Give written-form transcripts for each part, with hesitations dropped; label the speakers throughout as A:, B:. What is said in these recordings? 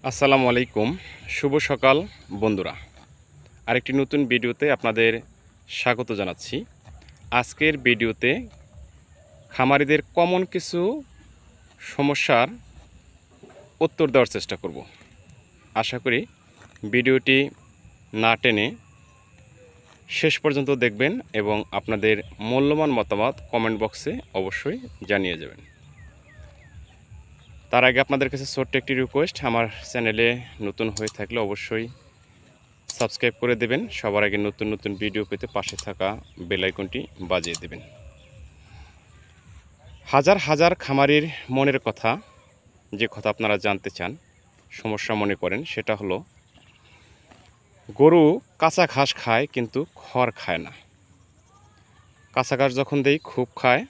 A: আসসালামু আলাইকুম, শুভ সকাল বন্ধুরা। আরেকটি নতুন ভিডিওতে আপনাদের স্বাগত জানাচ্ছি। আজকের ভিডিওতে খামারিদের কমন কিছু সমস্যার উত্তর দেওয়ার চেষ্টা করব। আশা করি ভিডিওটি না টেনে শেষ পর্যন্ত দেখবেন এবং আপনাদের মূল্যবান মতামত কমেন্ট বক্সে অবশ্যই জানিয়ে যাবেন। তার আগে আপনাদের কাছে ছোট্ট একটি রিকোয়েস্ট, আমার চ্যানেলে নতুন হয়ে থাকলে অবশ্যই সাবস্ক্রাইব করে দেবেন। সবার আগে নতুন নতুন ভিডিও পেতে পাশে থাকা বেল আইকনটি বাজিয়ে দেবেন। হাজার হাজার খামারির মনের কথা, যে কথা আপনারা জানতে চান, সমস্যা মনে করেন, সেটা হলো গরু কাঁচা ঘাস খায় কিন্তু খড় খায় না। কাঁচা ঘাস যখন দেই খুব খায়,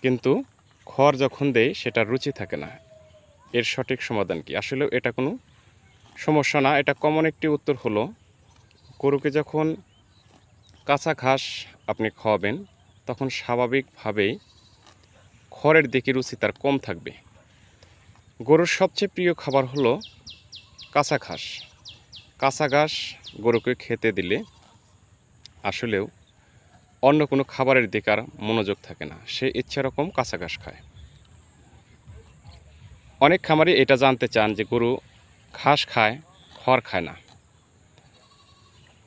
A: কিন্তু খড় যখন দেই সেটার রুচি থাকে না। এর সঠিক সমাধান কি? আসলে এটা কোনো সমস্যা না, এটা কমন একটি উত্তর হলো গরুকে যখন কাঁচা ঘাস আপনি খাওয়াবেন তখন স্বাভাবিকভাবেই খড়ের দিকে রুচি তার কম থাকবে। গরুর সবচেয়ে প্রিয় খাবার হলো কাঁচা ঘাস। কাঁচা ঘাস গরুকে খেতে দিলে আসলেও অন্য কোনো খাবারের দিকে আর মনোযোগ থাকে না, সে ইচ্ছা রকম কাঁচা ঘাস খায়। অনেক খামারি এটা জানতে চান যে গরু ঘাস খায়, খড় খায় না,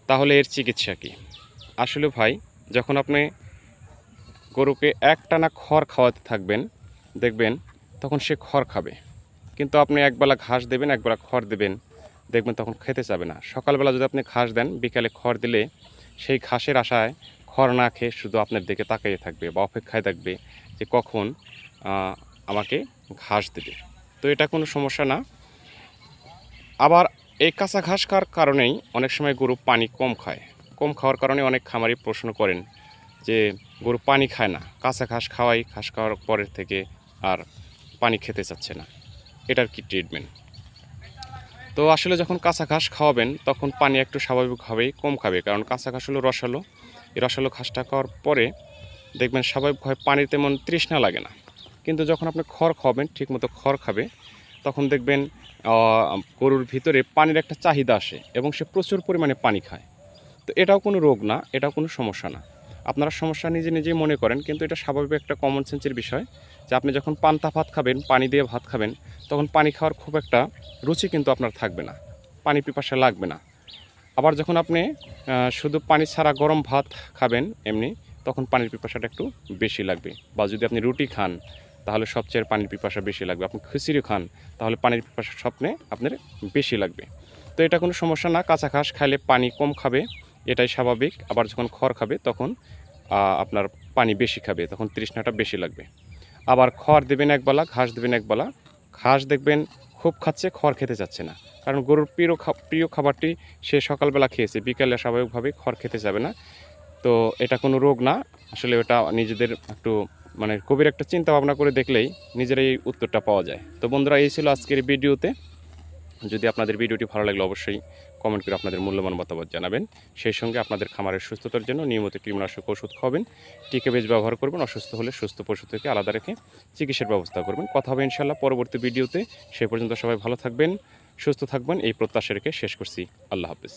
A: তাহলে এর চিকিৎসা কী? আসলে ভাই, যখন আপনি গরুকে একটানা খড় খাওয়াতে থাকবেন, দেখবেন তখন সে খড় খাবে, কিন্তু আপনি একবেলা ঘাস দেবেন, একবেলা খড় দেবেন, দেখবেন তখন খেতে চাবে না। সকালবেলা যদি আপনি ঘাস দেন, বিকালে খড় দিলে সেই ঘাসের আশায় খড় না খেয়ে শুধু আপনার দিকে তাকিয়ে থাকবে বা অপেক্ষায় থাকবে যে কখন আমাকে ঘাস দেবে। তো এটা কোনো সমস্যা না। আবার এই কাঁচা ঘাস খাওয়ার কারণেই অনেক সময় গরু পানি কম খায়। কম খাওয়ার কারণে অনেক খামারি প্রশ্ন করেন যে গরু পানি খায় না, কাঁচা ঘাস খাওয়াই, ঘাস খাওয়ার পরের থেকে আর পানি খেতে চাচ্ছে না, এটার কি ট্রিটমেন্ট? তো আসলে যখন কাঁচা ঘাস খাওয়াবেন তখন পানি একটু স্বাভাবিকভাবেই কম খাবে, কারণ কাঁচা ঘাস হলো রসালো। এই রসালো ঘাসটা খাওয়ার পরে দেখবেন স্বাভাবিকভাবে পানির তেমন তৃষ্ণা লাগে না। কিন্তু যখন আপনি খড় খাওয়াবেন, ঠিকমতো খড় খাবে, তখন দেখবেন গরুর ভিতরে পানির একটা চাহিদা আসে এবং সে প্রচুর পরিমাণে পানি খায়। তো এটাও কোনো রোগ না, এটাও কোনো সমস্যা না। আপনারা সমস্যা নিজে নিজেই মনে করেন, কিন্তু এটা স্বাভাবিক একটা কমন সেন্সের বিষয় যে আপনি যখন পান্তা ভাত খাবেন, পানি দিয়ে ভাত খাবেন, তখন পানি খাওয়ার খুব একটা রুচি কিন্তু আপনার থাকবে না, পানি পিপাসা লাগবে না। আবার যখন আপনি শুধু পানি ছাড়া গরম ভাত খাবেন এমনি, তখন পানির পিপাসাটা একটু বেশি লাগবে। বা যদি আপনি রুটি খান তাহলে সবচেয়ে পানির পিপাসা বেশি লাগবে। আপনি খিচুড়ি খান তাহলে পানির পিপাসা স্বপ্নে আপনার বেশি লাগবে। তো এটা কোনো সমস্যা না, কাঁচা ঘাস খাইলে পানি কম খাবে, এটাই স্বাভাবিক। আবার যখন খড় খাবে তখন আপনার পানি বেশি খাবে, তখন তৃষ্ণাটা বেশি লাগবে। আবার খড় দেবেন একবেলা, ঘাস দেবেন একবেলা, ঘাস দেখবেন খুব খাচ্ছে, খড় খেতে চাচ্ছে না, কারণ গরুর প্রিয় খাবারটি সে সকালবেলা খেয়েছে, বিকালে স্বাভাবিকভাবেই খড় খেতে যাবে না। তো এটা কোনো রোগ না, আসলে ওটা নিজেদের একটু গভীর একটা চিন্তা ভাবনা করে দেখলেই নিজেরাই এই উত্তরটা পাওয়া যায়। তো বন্ধুরা, এই ছিল আজকের ভিডিওতে। যদি আপনাদের ভিডিওটি ভালো লাগলে অবশ্যই কমেন্ট করে আপনাদের মূল্যবান মতামত জানাবেন। সেই সঙ্গে আপনাদের খামারের সুস্থতার জন্য নিয়মিত কীটনাশক ওষুধ খাওয়াবেন, টিকে বেজ ব্যবহার করবেন, অসুস্থ হলে সুস্থ পশু থেকে আলাদা রেখে চিকিৎসার ব্যবস্থা করবেন। কথা হবে ইনশাআল্লাহ পরবর্তী ভিডিওতে। সে পর্যন্ত সবাই ভালো থাকবেন, সুস্থ থাকবেন, এই প্রত্যাশা রেখে শেষ করছি। আল্লাহ হাফেজ।